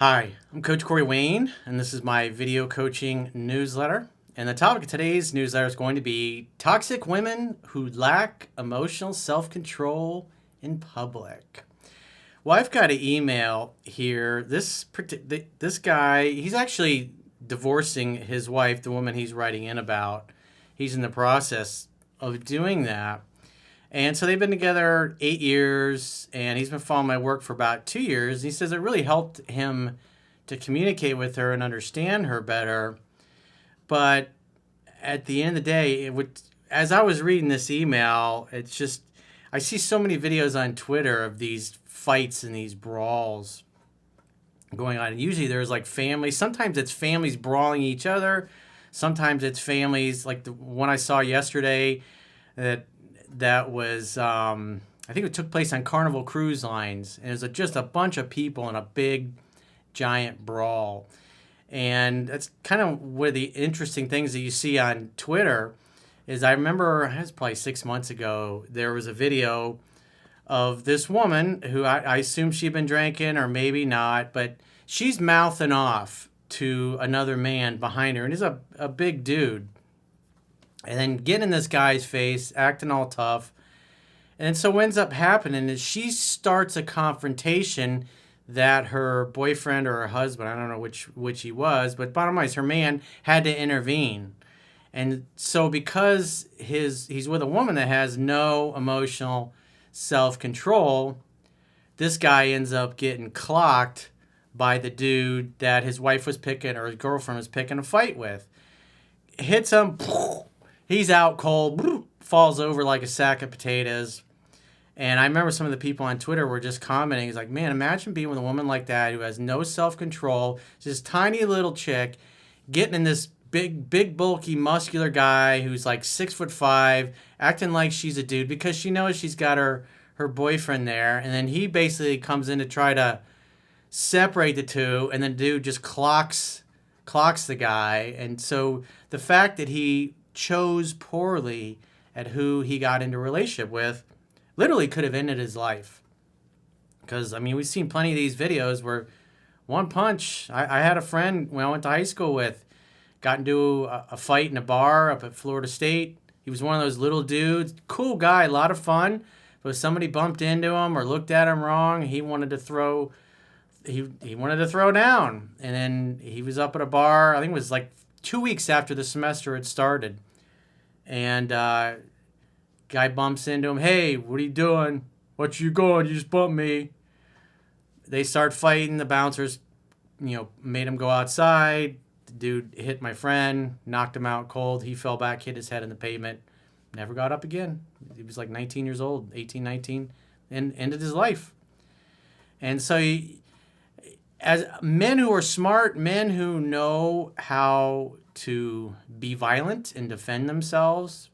Hi, I'm Coach Corey Wayne, and this is my video coaching newsletter. And the topic of today's newsletter is going to be toxic women who lack emotional self-control in public. Well, I've got an email here. This guy, he's actually divorcing his wife, the woman he's writing in about. He's in the process of doing that. And so they've been together 8 years, and he's been following my work for about 2 years. He says it really helped him to communicate with her and understand her better. But at the end of the day, as I was reading this email, it's just, I see so many videos on Twitter of these fights and these brawls going on. And usually there's like families. Sometimes it's families brawling each other. Sometimes it's families like the one I saw yesterday that was, I think it took place on Carnival Cruise Lines. And it was just a bunch of people in a big, giant brawl. And that's kind of one of the interesting things that you see on Twitter is I remember, it was probably 6 months ago, there was a video of this woman who I assume she'd been drinking or maybe not, but she's mouthing off to another man behind her. And he's a big dude. And then getting in this guy's face, acting all tough. And so what ends up happening is she starts a confrontation that her boyfriend or her husband, I don't know which he was, but bottom line is her man had to intervene. And so because he's with a woman that has no emotional self-control, this guy ends up getting clocked by the dude that his wife was picking or his girlfriend was picking a fight with. Hits him. He's out cold, falls over like a sack of potatoes. And I remember some of the people on Twitter were just commenting. He's like, man, imagine being with a woman like that who has no self-control, this tiny little chick, getting in this big, bulky, muscular guy who's like 6'5", acting like she's a dude because she knows she's got her boyfriend there. And then he basically comes in to try to separate the two, and the dude just clocks the guy. And so the fact that he chose poorly at who he got into a relationship with literally could have ended his life. Because, I mean, we've seen plenty of these videos where one punch. I had a friend when I went to high school with, got into a fight in a bar up at Florida State. He was one of those little dudes, cool guy, a lot of fun. But if somebody bumped into him or looked at him wrong, he wanted to throw down. And then he was up at a bar, I think it was like 2 weeks after the semester had started. And guy bumps into him. Hey, what are you doing? What you going? You just bumped me. They start fighting. The bouncers, made him go outside. The dude hit my friend, knocked him out cold. He fell back, hit his head in the pavement. Never got up again. He was like 19 years old, 18, 19, and ended his life. And so as men who are smart, men who know how to be violent and defend themselves,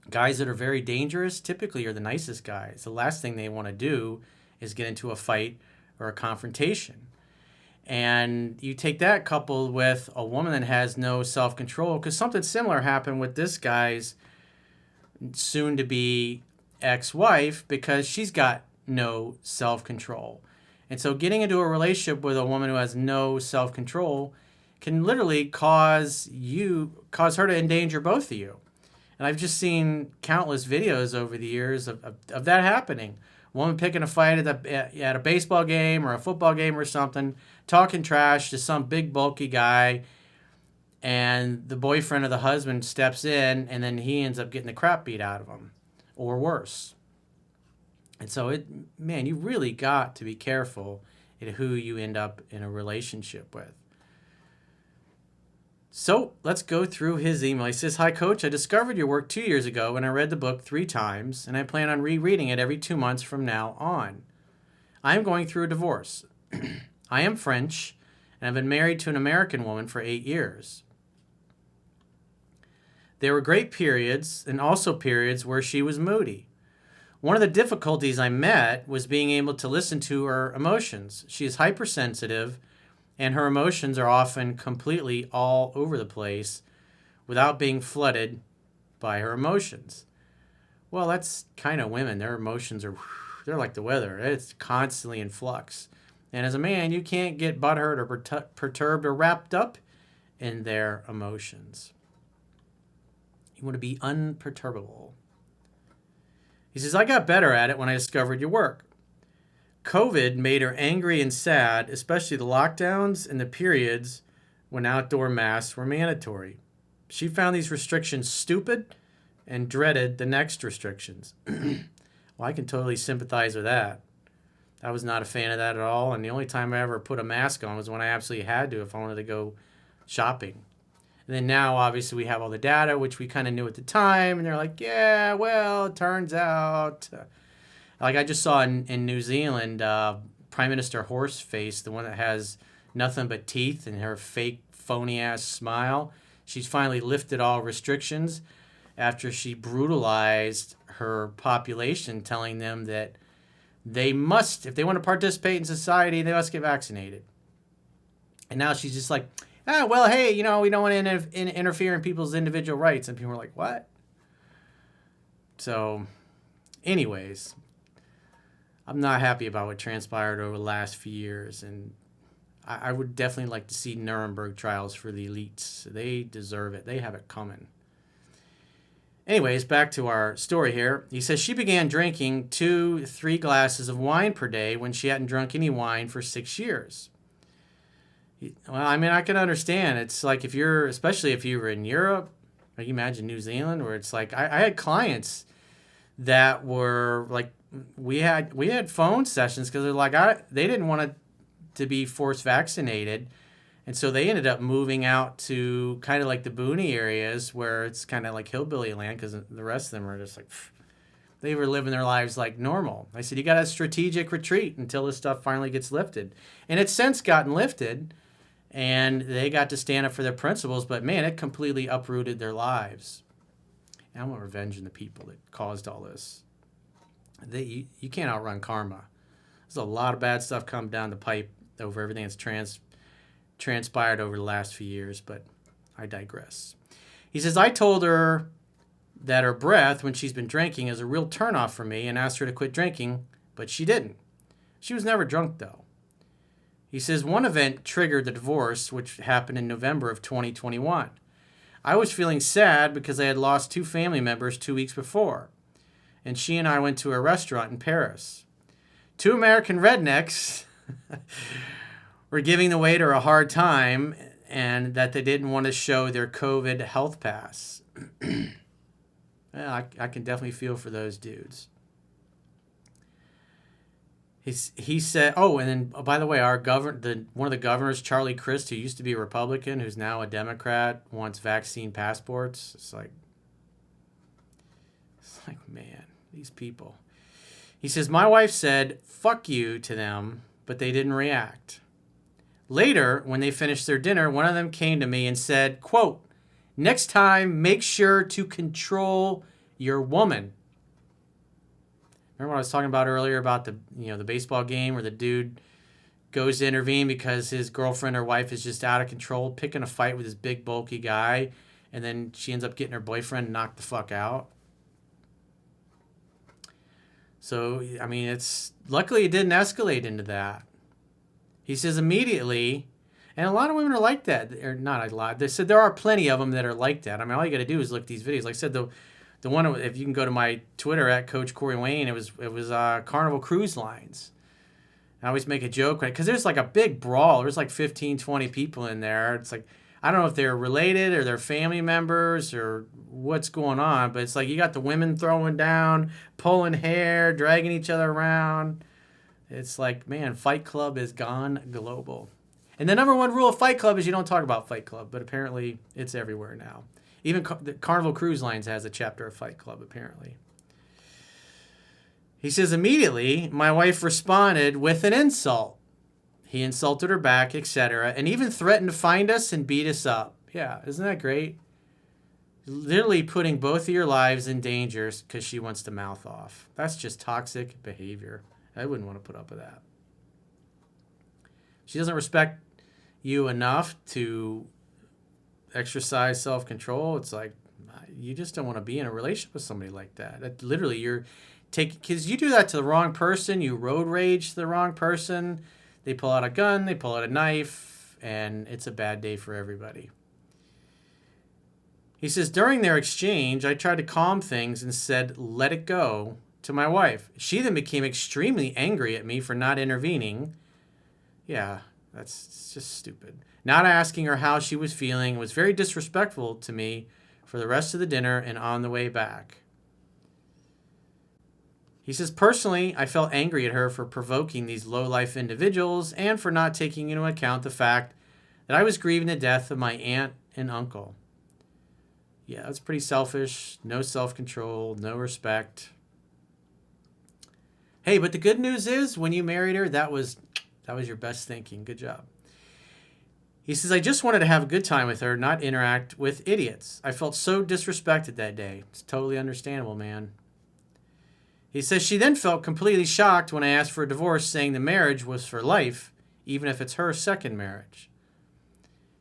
guys that are very dangerous typically are the nicest guys. The last thing they want to do is get into a fight or a confrontation. And you take that coupled with a woman that has no self-control, because something similar happened with this guy's soon-to-be ex-wife, because she's got no self-control. And so getting into a relationship with a woman who has no self-control can literally cause her to endanger both of you. And I've just seen countless videos over the years of that happening. A woman picking a fight at a baseball game or a football game or something, talking trash to some big bulky guy, and the boyfriend or the husband steps in, and then he ends up getting the crap beat out of him, or worse. And so you really got to be careful at who you end up in a relationship with. So let's go through his email. He says, hi, Coach. I discovered your work 2 years ago, and I read the book 3 times, and I plan on rereading it every 2 months from now on. I am going through a divorce. I am French, and I've been married to an American woman for 8 years. There were great periods and also periods where she was moody. One of the difficulties I met was being able to listen to her emotions. She is hypersensitive, and her emotions are often completely all over the place without being flooded by her emotions. Well, that's kind of women. Their emotions they're like the weather. It's constantly in flux. And as a man, you can't get butthurt or perturbed or wrapped up in their emotions. You want to be unperturbable. He says, I got better at it when I discovered your work. COVID made her angry and sad, especially the lockdowns and the periods when outdoor masks were mandatory. She found these restrictions stupid and dreaded the next restrictions. Well, I can totally sympathize with that. I was not a fan of that at all, and the only time I ever put a mask on was when I absolutely had to if I wanted to go shopping. And then now, obviously, we have all the data, which we kind of knew at the time, and they're like, yeah, well, it turns out. Like I just saw in New Zealand, Prime Minister Horseface, the one that has nothing but teeth and her fake, phony-ass smile, she's finally lifted all restrictions after she brutalized her population, telling them that they must, if they want to participate in society, they must get vaccinated. And now she's just like, well, hey, we don't want to interfere in people's individual rights. And people are like, what? So, anyways, I'm not happy about what transpired over the last few years. And I would definitely like to see Nuremberg trials for the elites. They deserve it. They have it coming. Anyways, back to our story here. He says she began drinking 2-3 glasses of wine per day when she hadn't drunk any wine for 6 years. Well, I mean, I can understand. It's like especially if you were in Europe, or you imagine New Zealand, where it's like, I had clients that were like, we had phone sessions because they're like, they didn't want to be forced vaccinated. And so they ended up moving out to kind of like the boony areas where it's kind of like hillbilly land because the rest of them are just like, they were living their lives like normal. I said, you got a strategic retreat until this stuff finally gets lifted. And it's since gotten lifted and they got to stand up for their principles. But man, it completely uprooted their lives. And I want revenge on the people that caused all this. You can't outrun karma. There's a lot of bad stuff come down the pipe over everything that's transpired over the last few years, but I digress. He says, I told her that her breath when she's been drinking is a real turnoff for me and asked her to quit drinking, but she didn't. She was never drunk, though. He says, one event triggered the divorce, which happened in November of 2021. I was feeling sad because I had lost 2 family members 2 weeks before, and she and I went to a restaurant in Paris. 2 American rednecks were giving the waiter a hard time and that they didn't want to show their COVID health pass. Well, I can definitely feel for those dudes. He said, and then, by the way, one of the governors, Charlie Crist, who used to be a Republican, who's now a Democrat, wants vaccine passports. It's like, man, these people. He says, my wife said, fuck you to them, but they didn't react. Later, when they finished their dinner, one of them came to me and said, quote, next time, make sure to control your woman. Remember what I was talking about earlier about the baseball game where the dude goes to intervene because his girlfriend or wife is just out of control, picking a fight with this big, bulky guy, and then she ends up getting her boyfriend knocked the fuck out. So, I mean, luckily it didn't escalate into that. He says immediately, and a lot of women are like that, or not a lot. They said there are plenty of them that are like that. I mean, all you got to do is look at these videos. Like I said, the one, if you can go to my Twitter at Coach Corey Wayne, it was Carnival Cruise Lines. I always make a joke because there's like a big brawl. There's like 15, 20 people in there. It's like, I don't know if they're related or they're family members or what's going on, but it's like you got the women throwing down, pulling hair, dragging each other around. It's like, man, Fight Club has gone global. And the number one rule of Fight Club is you don't talk about Fight Club, but apparently it's everywhere now. Even the Carnival Cruise Lines has a chapter of Fight Club, apparently. He says, immediately, my wife responded with an insult. He insulted her back, etc., and even threatened to find us and beat us up. Yeah, isn't that great? Literally putting both of your lives in danger because she wants to mouth off. That's just toxic behavior. I wouldn't want to put up with that. She doesn't respect you enough to exercise self-control. It's like, you just don't want to be in a relationship with somebody like that. Literally, because you do that to the wrong person, you road rage to the wrong person, They pull out a gun, they pull out a knife, and it's a bad day for everybody. He says, during their exchange, I tried to calm things and said, let it go, to my wife. She then became extremely angry at me for not intervening. Yeah, that's just stupid. Not asking her how she was feeling, was very disrespectful to me for the rest of the dinner and on the way back. He says, personally, I felt angry at her for provoking these low-life individuals and for not taking into account the fact that I was grieving the death of my aunt and uncle. Yeah, that's pretty selfish. No self-control, no respect. Hey, but the good news is when you married her, that was your best thinking. Good job. He says, I just wanted to have a good time with her, not interact with idiots. I felt so disrespected that day. It's totally understandable, man. He says she then felt completely shocked when I asked for a divorce, saying the marriage was for life, even if it's her second marriage.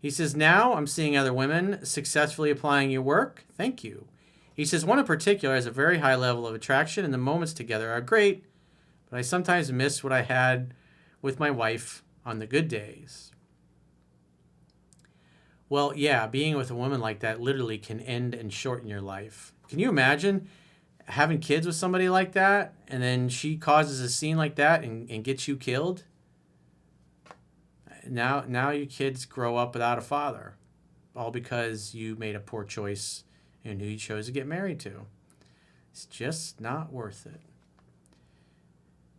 He says, now I'm seeing other women successfully applying your work. Thank you. He says, one in particular has a very high level of attraction and the moments together are great, but I sometimes miss what I had with my wife on the good days. Well, yeah, being with a woman like that literally can end and shorten your life. Can you imagine having kids with somebody like that and then she causes a scene like that and gets you killed? Now your kids grow up without a father, all because you made a poor choice in who you chose to get married to. It's just not worth it.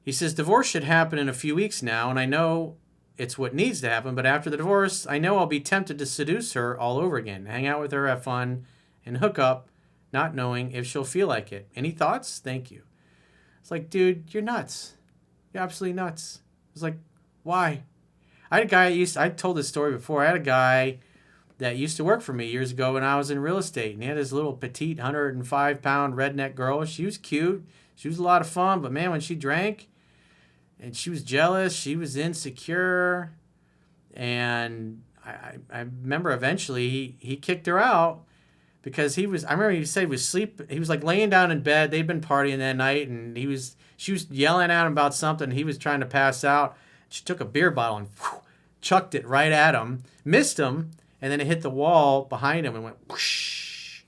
He says, divorce should happen in a few weeks now, and I know it's what needs to happen, but after the divorce, I know I'll be tempted to seduce her all over again, hang out with her, have fun, and hook up, not knowing if she'll feel like it. Any thoughts? Thank you. It's like, dude, you're nuts. You're absolutely nuts. It's like, why? I had a guy I told this story before. I had a guy that used to work for me years ago when I was in real estate, and he had this little petite 105-pound redneck girl. She was cute. She was a lot of fun, but man, when she drank, and she was jealous, she was insecure, and I remember eventually he kicked her out because I remember he said he was like laying down in bed. They'd been partying that night, and she was yelling at him about something. He was trying to pass out. She took a beer bottle and chucked it right at him, missed him, and then it hit the wall behind him and went whoosh,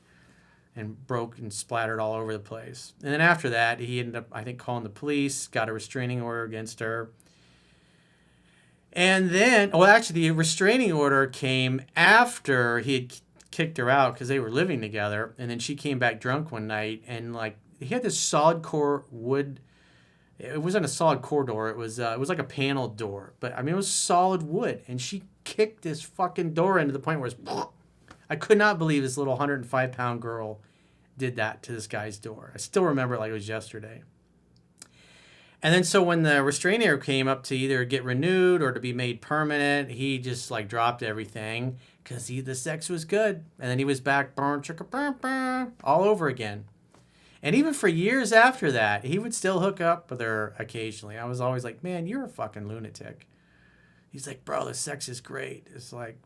and broke and splattered all over the place. And then after that, he ended up, I think, calling the police, got a restraining order against her. And then, well, actually, the restraining order came after he had kicked her out because they were living together. And then she came back drunk one night, and like he had this solid core wood. It wasn't a solid core door. It was like a paneled door, but I mean it was solid wood. And she kicked this fucking door into the point where it's. I could not believe this little 105-pound girl did that to this guy's door. I still remember it like it was yesterday. And then so when the restraining order came up to either get renewed or to be made permanent, he just like dropped everything because the sex was good. And then he was back, all over again. And even for years after that, he would still hook up with her occasionally. I was always like, man, you're a fucking lunatic. He's like, bro, the sex is great. It's like,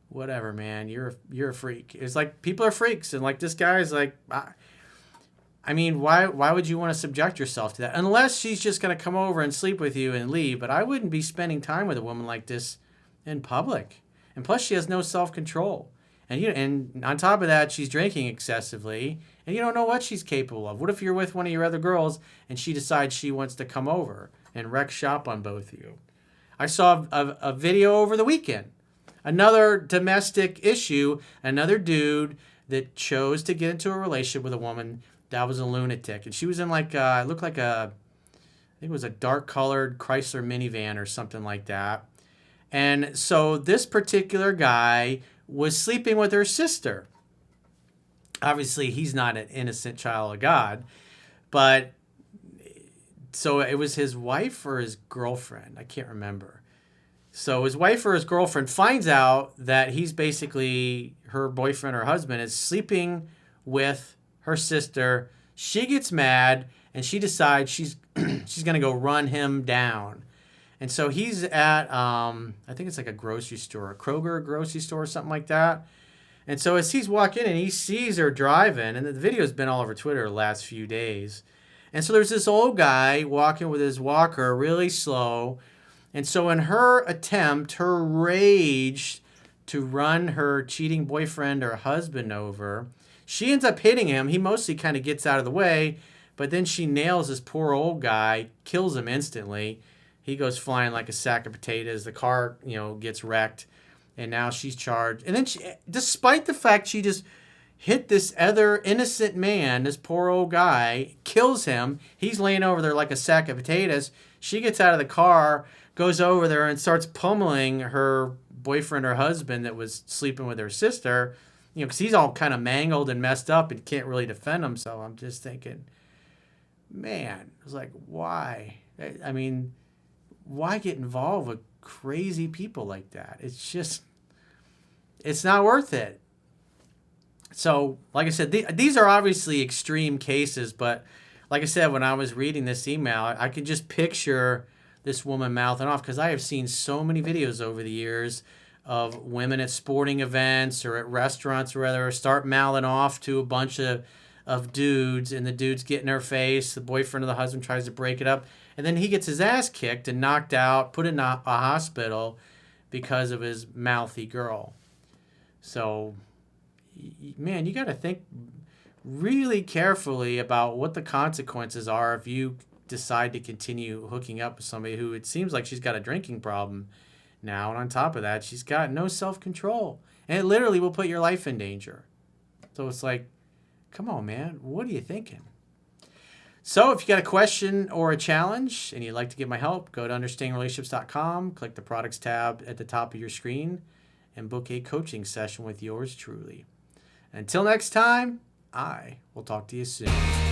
whatever, man. You're a freak. It's like people are freaks, and like this guy is like, I mean, why would you want to subject yourself to that? Unless she's just gonna come over and sleep with you and leave. But I wouldn't be spending time with a woman like this in public. And plus, she has no self-control. And on top of that, she's drinking excessively, and you don't know what she's capable of. What if you're with one of your other girls and she decides she wants to come over and wreck shop on both of you? I saw a video over the weekend. Another domestic issue, another dude that chose to get into a relationship with a woman that was a lunatic. And she was in like, it looked like I think it was a dark colored Chrysler minivan or something like that. And so this particular guy was sleeping with her sister. Obviously, he's not an innocent child of God, but so it was his wife or his girlfriend. I can't remember. So his wife or his girlfriend finds out that he's basically her boyfriend or husband is sleeping with her sister. She gets mad and she decides she's going to go run him down. And so he's at, I think it's like a grocery store, a Kroger grocery store or something like that. And so as he's walking in, he sees her driving, and the video's been all over Twitter the last few days. And so there's this old guy walking with his walker really slow. And so in her attempt, her rage to run her cheating boyfriend or husband over, she ends up hitting him. He mostly kind of gets out of the way, but then she nails this poor old guy, kills him instantly. He goes flying like a sack of potatoes. The car, gets wrecked, and now she's charged. And then despite the fact she just hit this other innocent man, this poor old guy, kills him. He's laying over there like a sack of potatoes. She gets out of the car, goes over there, and starts pummeling her boyfriend or husband that was sleeping with her sister, because he's all kind of mangled and messed up and can't really defend himself. I'm just thinking, man, it's like, why? I mean, why get involved with crazy people like that? It's not worth it. So, like I said, these are obviously extreme cases, but like I said, when I was reading this email, I could just picture this woman mouthing off, because I have seen so many videos over the years of women at sporting events or at restaurants or whatever start mouthing off to a bunch of dudes, and the dudes get in her face. The boyfriend or the husband tries to break it up, and then he gets his ass kicked and knocked out, put in a hospital because of his mouthy girl. So, man, you got to think really carefully about what the consequences are if you decide to continue hooking up with somebody who it seems like she's got a drinking problem now, and on top of that, she's got no self-control, and it literally will put your life in danger. So it's like, come on, man, what are you thinking? So if you got a question or a challenge and you'd like to get my help, go to understandingrelationships.com, click the products tab at the top of your screen, and book a coaching session with yours truly. Until next time, I will talk to you soon.